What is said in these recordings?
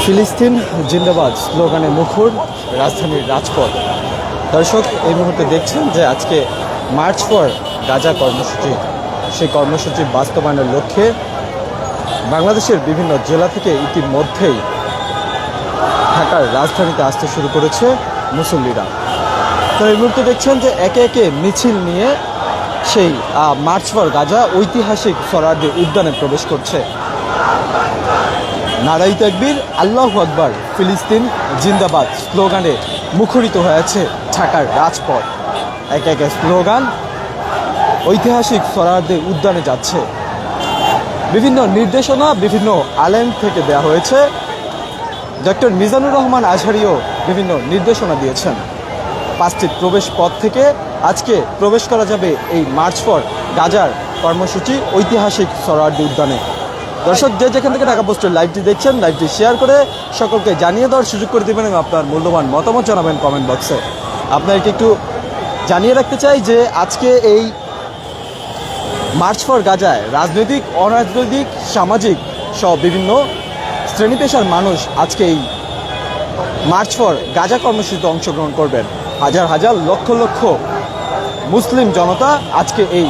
ফিলিস্তিন জিন্দাবাদ স্লোগানে মুখর রাজধানীর রাজপথ। দর্শক, এই মুহূর্তে দেখছেন যে আজকে মার্চ ফর গাজা কর্মসূচি, সেই কর্মসূচি বাস্তবায়নের লক্ষ্যে বাংলাদেশের বিভিন্ন জেলা থেকে ইতিমধ্যেই ঢাকার রাজধানীতে আসতে শুরু করেছে মুসল্লিরা। তো এই মুহূর্তে দেখছেন যে একে একে মিছিল নিয়ে সেই মার্চ ফর গাজা ঐতিহাসিক সোহরাওয়ার্দী উদ্যানে প্রবেশ করছে। নারাই তাকবীর, আল্লাহু আকবার, ফিলিস্তিন জিন্দাবাদ স্লোগানে মুখরিত হয়েছে ঢাকার রাজপথ। একে একে স্লোগান ঐতিহাসিক সোহরাওয়ার্দী উদ্যানে যাচ্ছে। বিভিন্ন নির্দেশনা বিভিন্ন আলেম থেকে দেওয়া হয়েছে। ডক্টর মিজানুর রহমান আজহারিও বিভিন্ন নির্দেশনা দিয়েছেন। 5টি প্রবেশ পথ থেকে আজকে প্রবেশ করা যাবে এই মার্চ ফর গাজার কর্মসূচি ঐতিহাসিক সোহরাওয়ার্দী উদ্যানে। দর্শক, যে যেখান থেকে ঢাকা পোস্টের লাইভটি দেখছেন, লাইভটি শেয়ার করে সকলকে জানিয়ে দেওয়ার সুযোগ করে দেবেন এবং আপনার মূল্যবান মতামত জানাবেন কমেন্ট বক্সে। আপনাদেরকে একটু জানিয়ে রাখতে চাই যে আজকে এই মার্চ ফর গাজায় রাজনৈতিক, অরাজনৈতিক, সামাজিক সহ বিভিন্ন শ্রেণী পেশার মানুষ আজকে এই মার্চ ফর গাজা কর্মসূচিতে অংশগ্রহণ করবেন। হাজার হাজার লক্ষ লক্ষ মুসলিম জনতা আজকে এই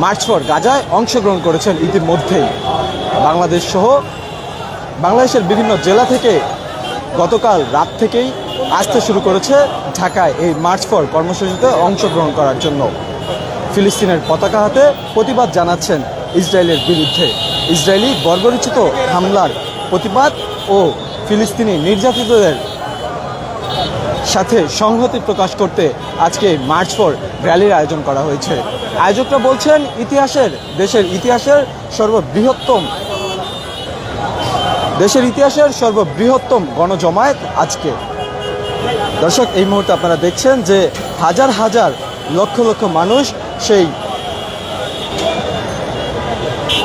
মার্চ ফর গাজায় অংশগ্রহণ করেছেন ইতিমধ্যেই। বাংলাদেশ সহ বাংলাদেশের বিভিন্ন জেলা থেকে গতকাল রাত থেকেই আসতে শুরু করেছে ঢাকায় এই মার্চ ফর কর্মসূচিতে অংশগ্রহণ করার জন্য। ফিলিস্তিনের পতাকা হাতে প্রতিবাদ জানাচ্ছেন ইসরায়েলের বিরুদ্ধে। ইসরায়েলি বর্বরোচিত হামলার প্রতিবাদ ও ফিলিস্তিনি নির্যাতিতদের সাথে সংহতি প্রকাশ করতে আজকে মার্চ ফর র্যালির আয়োজন করা হয়েছে। আয়োজকরা বলছেন দেশের ইতিহাসের সর্ববৃহত্তম গণজমায়েত আজকে। দর্শক, এই মুহূর্তে আপনারা দেখছেন যে হাজার হাজার লক্ষ লক্ষ মানুষ সেই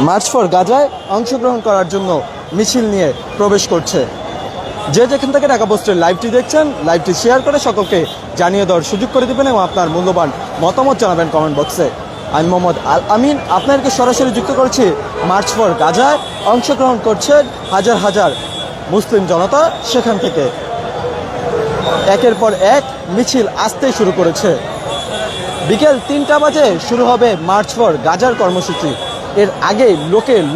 মার্চ ফর গাজায় অংশগ্রহণ করার জন্য মিছিল নিয়ে প্রবেশ করছে। যে যেখান থেকে ঢাকা পোস্টের লাইভটি দেখছেন, লাইভটি শেয়ার করে সকলকে জানিয়ে দেওয়ার সুযোগ করে দেবেন এবং আপনার মূল্যবান মতামত জানাবেন কমেন্ট বক্সে। আমি মোহাম্মদ আল আমিন আপনাদেরকে সরাসরি যুক্ত করছি। মার্চ ফর গাজায় অংশগ্রহণ করছেন হাজার হাজার মুসলিম জনতা। সেখান থেকে একের পর এক মিছিল আসতে শুরু করেছে। বিকেল 3টা বাজে শুরু হবে মার্চ ফর গাজার কর্মসূচি। এর আগে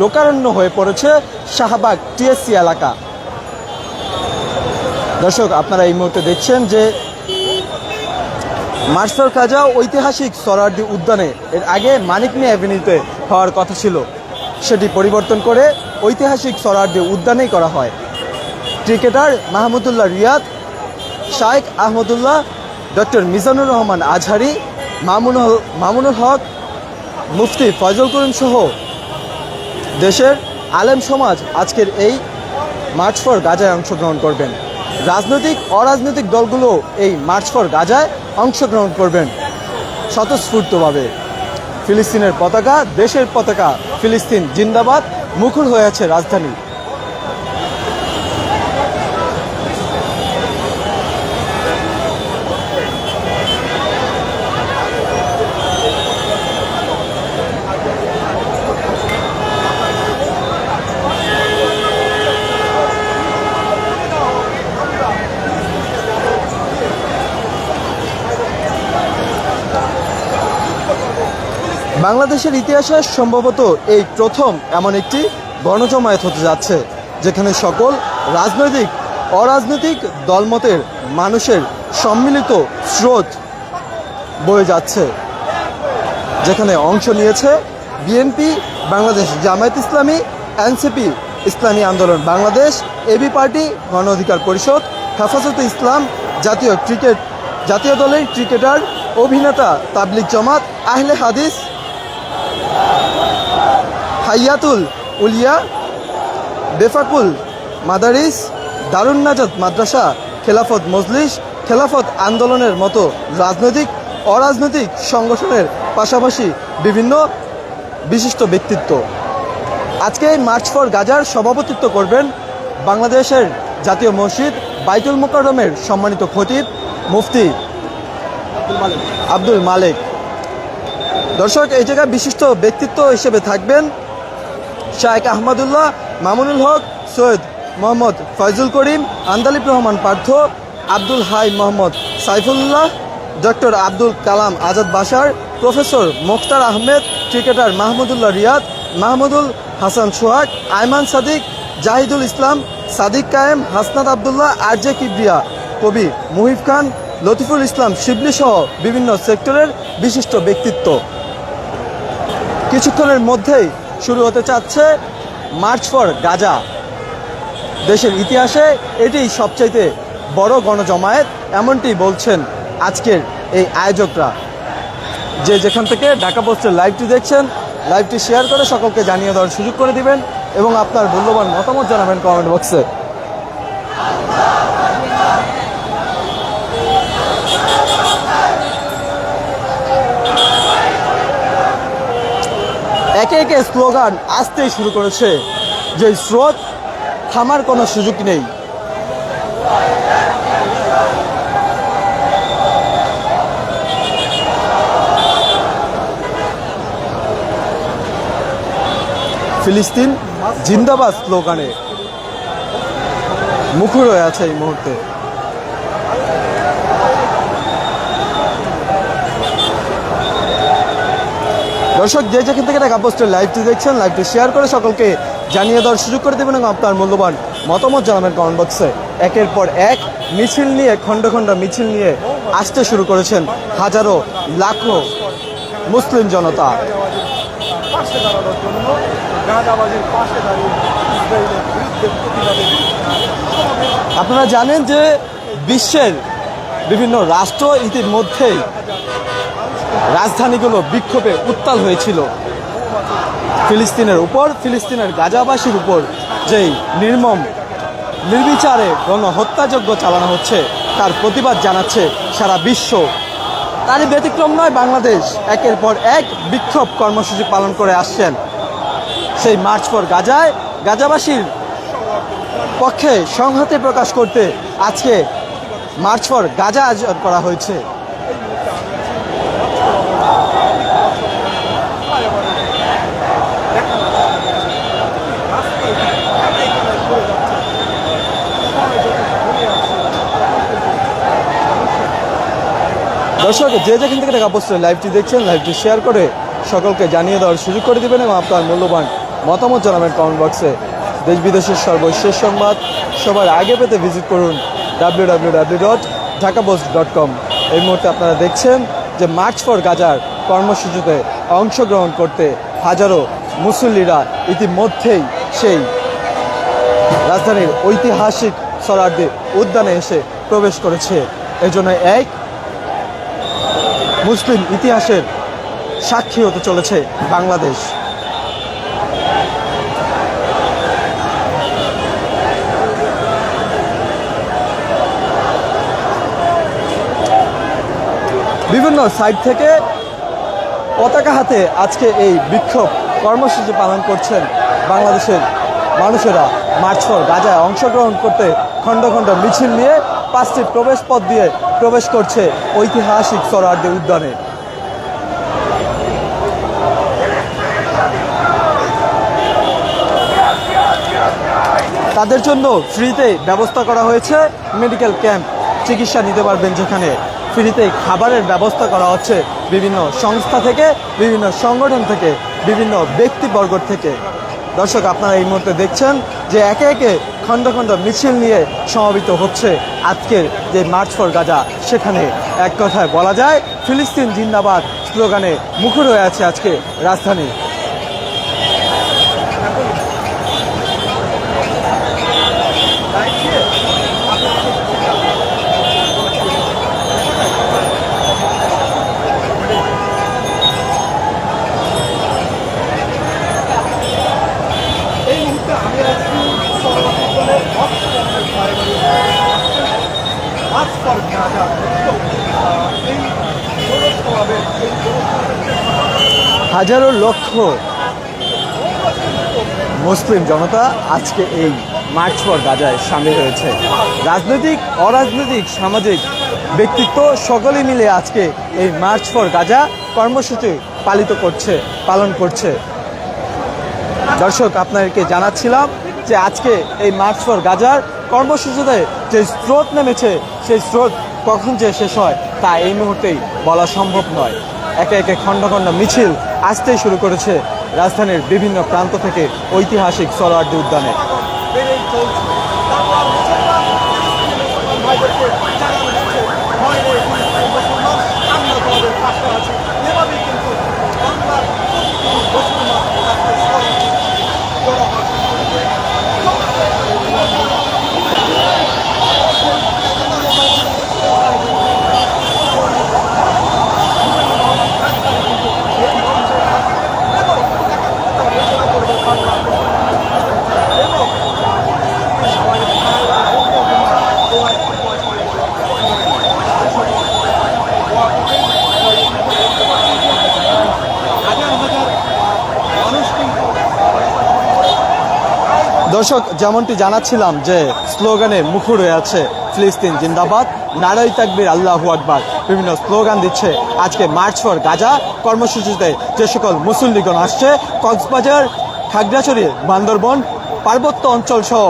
লোকারণ্য হয়ে পড়েছে শাহবাগ টিএসসি এলাকা। দর্শক, আপনারা এই মুহূর্তে দেখছেন যে মার্চ ফর গাজা ঐতিহাসিক সোহরাওয়ার্দী উদ্যানে এর আগে মানিক মিয়া অ্যাভিনিউতে হওয়ার কথা ছিল, সেটি পরিবর্তন করে ঐতিহাসিক সোহরাওয়ার্দী উদ্যানেই করা হয়। ক্রিকেটার মাহমুদুল্লাহ রিয়াদ, শাইখ আহমদুল্লাহ, ডক্টর মিজানুর রহমান আজহারি, মামুনুল হক, মুফতি ফয়জুল করিম সহ দেশের আলেম সমাজ আজকের এই মার্চ ফর গাজায় অংশগ্রহণ করবেন। রাজনৈতিক, অরাজনৈতিক দলগুলো এই মার্চ ফর গাজায় অংশগ্রহণ করবেন স্বতঃস্ফূর্তভাবে। ফিলিস্তিনের পতাকা, দেশের পতাকা, ফিলিস্তিন জিন্দাবাদ মুখর হয়ে আছে রাজধানী। বাংলাদেশের ইতিহাসে সম্ভবত এই প্রথম এমন একটি গণজমায়েত হতে যাচ্ছে, যেখানে সকল রাজনৈতিক, অরাজনৈতিক দলমতের মানুষের সম্মিলিত স্রোত বয়ে যাচ্ছে। যেখানে অংশ নিয়েছে বিএনপি, বাংলাদেশ জামায়াত ইসলামী, এনসিপি, ইসলামী আন্দোলন বাংলাদেশ, এবি পার্টি, গণ অধিকার পরিষদ, হেফাজতে ইসলাম, জাতীয় দলের ক্রিকেটার, অভিনেতা, তাবলিগ জামাত, আহলে হাদিস, হাইয়াতুল উলিয়া, বেফাকুল মাদারিস, দারুন নাজাত মাদ্রাসা, খেলাফত মজলিস, খেলাফত আন্দোলনের মতো রাজনৈতিক, অরাজনৈতিক সংগঠনের পাশাপাশি বিভিন্ন বিশিষ্ট ব্যক্তিত্ব। আজকে মার্চ ফর গাজার সভাপতিত্ব করবেন বাংলাদেশের জাতীয় মসজিদ বাইতুল মোকাররমের সম্মানিত খতিব মুফতি আব্দুল মালেক। দর্শক, এই জায়গায় বিশিষ্ট ব্যক্তিত্ব হিসেবে থাকবেন শাইখ আহমদুল্লাহ, মামুনুল হক, সৈয়দ মোহাম্মদ ফয়জুল করিম, Andalib Rahman Partha, Abdul high Mohammad Saifullah, doctor Abdul Kalam Azad Bashar, professor Mokhtar Ahmed, cricketer Mahmudullah Riyad, Mahmudul Hasan Sohag, Ayman Sadiq, Zahidul ইসলাম, সাদিক কায়েম, হাসনাত আবদুল্লাহ, আরজে কিবরিয়া, কবি মুহিব খান, লতিফুল ইসলাম শিবলি সহ বিভিন্ন সেক্টরের বিশিষ্ট ব্যক্তিত্ব। কিছুক্ষণের মধ্যেই শুরু হতে চাচ্ছে মার্চ ফর গাজা। দেশের ইতিহাসে এটি সবচাইতে বড় গণজমায়েত, এমনটি বলছেন আজকের এই আয়োজকরা। যে যেখান থেকে ঢাকা পোস্টের লাইভটি দেখছেন, লাইভটি শেয়ার করে সকলকে জানিয়ে দেওয়ার সুযোগ করে দিবেন এবং আপনার মূল্যবান মতামত জানাবেন কমেন্ট বক্সে। একে একে স্লোগান আসতেই শুরু করেছে, যে স্রোত থামার কোনো সুযোগ নেই। ফিলিস্তিন জিন্দাবাদ স্লোগানে মুখর হয়ে আছে এই মুহূর্তে। দর্শক যে যেখান থেকে ঢাকা পোস্টের লাইভটি দেখছেন, লাইভটি শেয়ার করে সকলকে জানিয়ে দেওয়ার সুযোগ করে দেবেন এবং আপনার মূল্যবান মতামত জানাবেন কমেন্ট বক্সে। একের পর এক মিছিল নিয়ে, খণ্ড খণ্ড মিছিল নিয়ে আসতে শুরু করেছেন হাজারো লাখো মুসলিম জনতা। আপনারা জানেন যে বিশ্বের বিভিন্ন রাষ্ট্র ইতিমধ্যেই রাজধানীগুলো বিক্ষোভে উত্তাল হয়েছিল। ফিলিস্তিনের উপর, ফিলিস্তিনের গাজাবাসীর উপর যেই নির্বিচারে গণহত্যাযজ্ঞ চালানো হচ্ছে, তার প্রতিবাদ জানাচ্ছে সারা বিশ্ব। তারই ব্যতিক্রম নয় বাংলাদেশ, একের পর এক বিক্ষোভ কর্মসূচি পালন করে আসছেন। সেই মার্চ ফর গাজায় গাজাবাসীর পক্ষে সংহতি প্রকাশ করতে আজকে মার্চ ফর গাজা আয়োজন করা হয়েছে। দর্শক যে যেখান থেকে ঢাকা পোস্টের লাইভটি দেখছেন, লাইভটি শেয়ার করে সকলকে জানিয়ে দেওয়ার সুযোগ করে দেবেন এবং আপনার মূল্যবান মতামত জানাবেন কমেন্ট বক্সে। দেশ বিদেশের সর্বশেষ সংবাদ সবার আগে পেতে ভিজিট করুন www.dhakapost.com। এই মুহূর্তে আপনারা দেখছেন যে মার্চ ফর গাজার কর্মসূচিতে অংশগ্রহণ করতে হাজারো মুসল্লিরা ইতিমধ্যেই সেই রাজধানীর ঐতিহাসিক সোহরাওয়ার্দী উদ্যানে এসে প্রবেশ করেছে। এজন্য এক মুসলিম ইতিহাসের সাক্ষী হতে চলেছে বাংলাদেশ। বিভিন্ন সাইড থেকে পতাকা হাতে আজকে এই বিক্ষোভ কর্মসূচি পালন করছেন বাংলাদেশের মানুষেরা। মার্চ ফর গাজায় অংশগ্রহণ করতে খণ্ড খণ্ড মিছিল নিয়ে 5টি প্রবেশ পথ দিয়ে প্রবেশ করছে ঐতিহাসিক সোহরাওয়ার্দী উদ্যানে। তাদের জন্য ফ্রিতে ব্যবস্থা করা হয়েছে মেডিকেল ক্যাম্প, চিকিৎসা নিতে পারবেন যেখানে। ফ্রিতে খাবারের ব্যবস্থা করা হচ্ছে বিভিন্ন সংস্থা থেকে, বিভিন্ন সংগঠন থেকে, বিভিন্ন ব্যক্তিবর্গ থেকে। দর্শক আপনারা এই মুহূর্তে দেখছেন যে একে একে খণ্ড খণ্ড মিছিল নিয়ে সমাবেত হচ্ছে আজকের যে মার্চ ফর গাজা। সেখানে এক কথায় বলা যায় ফিলিস্তিন জিন্দাবাদ স্লোগানে মুখর হয়ে আছে আজকে রাজধানী। হাজারো লক্ষ মুসলিম জনতা আজকে এই মার্চ ফর গাজায় সামিল হয়েছে। রাজনৈতিক, অরাজনৈতিক, সামাজিক ব্যক্তিত্ব সকলে মিলে আজকে এই মার্চ ফর গাজা কর্মসূচি পালন করছে। দর্শক আপনাদেরকে জানাচ্ছিলাম যে আজকে এই মার্চ ফর গাজার কর্মসূচিতে যে স্রোত নেমেছে সেই স্রোত কখন যে শেষ হয় তা এই মুহূর্তেই বলা সম্ভব নয়। একে একে খণ্ড খণ্ড মিছিল আসতেই শুরু করেছে রাজধানীর বিভিন্ন প্রান্ত থেকে ঐতিহাসিক সোহরাওয়ার্দী উদ্যানে। দর্শক, যেমনটি জানাচ্ছিলাম যে স্লোগানে মুখর হয়ে আছে ফিলিস্তিন জিন্দাবাদ, নারাই তাকবীর, আল্লাহু আকবার, বিভিন্ন স্লোগান দিচ্ছে আজকে মার্চ ফর গাজা কর্মসূচিতে যে সকল মুসল্লিগণ আসছে কক্সবাজার, খাগড়াছড়ি, বান্দরবন, পার্বত্য অঞ্চল সহ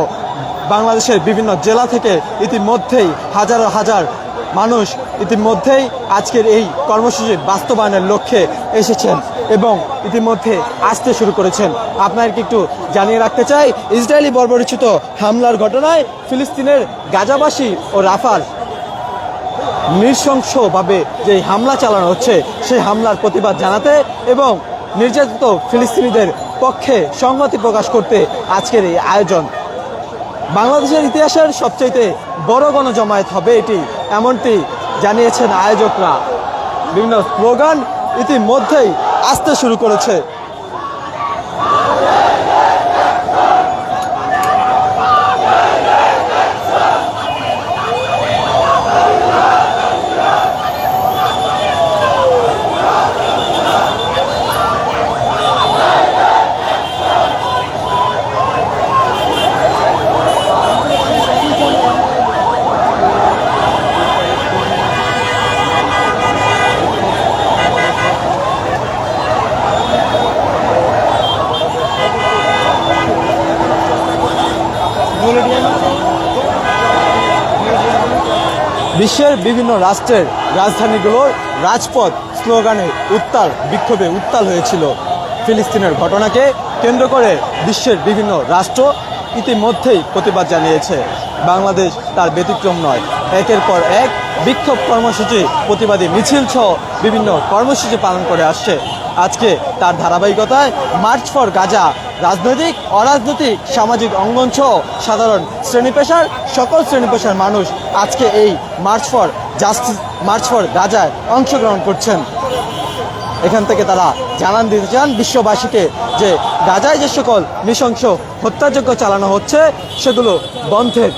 বাংলাদেশের বিভিন্ন জেলা থেকে ইতিমধ্যেই হাজার হাজার মানুষ ইতিমধ্যেই আজকের এই কর্মসূচি বাস্তবায়নের লক্ষ্যে এসেছেন এবং ইতিমধ্যে আসতে শুরু করেছেন। আপনাদেরকে একটু জানিয়ে রাখতে চাই, ইসরায়েলি বর্বরোচিত হামলার ঘটনায় ফিলিস্তিনের গাজাবাসী ও রাফার নৃশংসভাবে যে হামলা চালানো হচ্ছে সেই হামলার প্রতিবাদ জানাতে এবং নির্যাতিত ফিলিস্তিনিদের পক্ষে সংহতি প্রকাশ করতে আজকের এই আয়োজন। বাংলাদেশের ইতিহাসের সবচেয়ে বড় গণজমায়েত হবে এটি, এমনটি জানিয়েছেন আয়োজকরা। বিভিন্ন স্লোগান ইতিমধ্যেই আসতে শুরু করেছে। বিশ্বের বিভিন্ন রাষ্ট্রের রাজধানীগুলোর রাজপথ স্লোগানে উত্তাল, বিক্ষোভে উত্তাল হয়েছিল। ফিলিস্তিনের ঘটনাকে কেন্দ্র করে বিশ্বের বিভিন্ন রাষ্ট্র ইতিমধ্যেই প্রতিবাদ জানিয়েছে। বাংলাদেশ তার ব্যতিক্রম নয়। একের পর এক বিক্ষোভ কর্মসূচি, প্রতিবাদী মিছিল সহ বিভিন্ন কর্মসূচি পালন করে আসছে। আজকে তার ধারাবাহিকতায় মার্চ ফর গাজা রাজনৈতিক, অরাজনৈতিক, সামাজিক অঙ্গন সহ সাধারণ শ্রেণী পেশার সকল শ্রেণী পেশার মানুষ আজকে এই March for justice, March for গাজায় অংশগ্রহণ করছেন। এখান থেকে তারা জানান দিতে চান বিশ্ববাসীকে যে গাজায় যে সকল নৃশংস হত্যাযজ্ঞ চালানো হচ্ছে সেগুলো বন্ধের।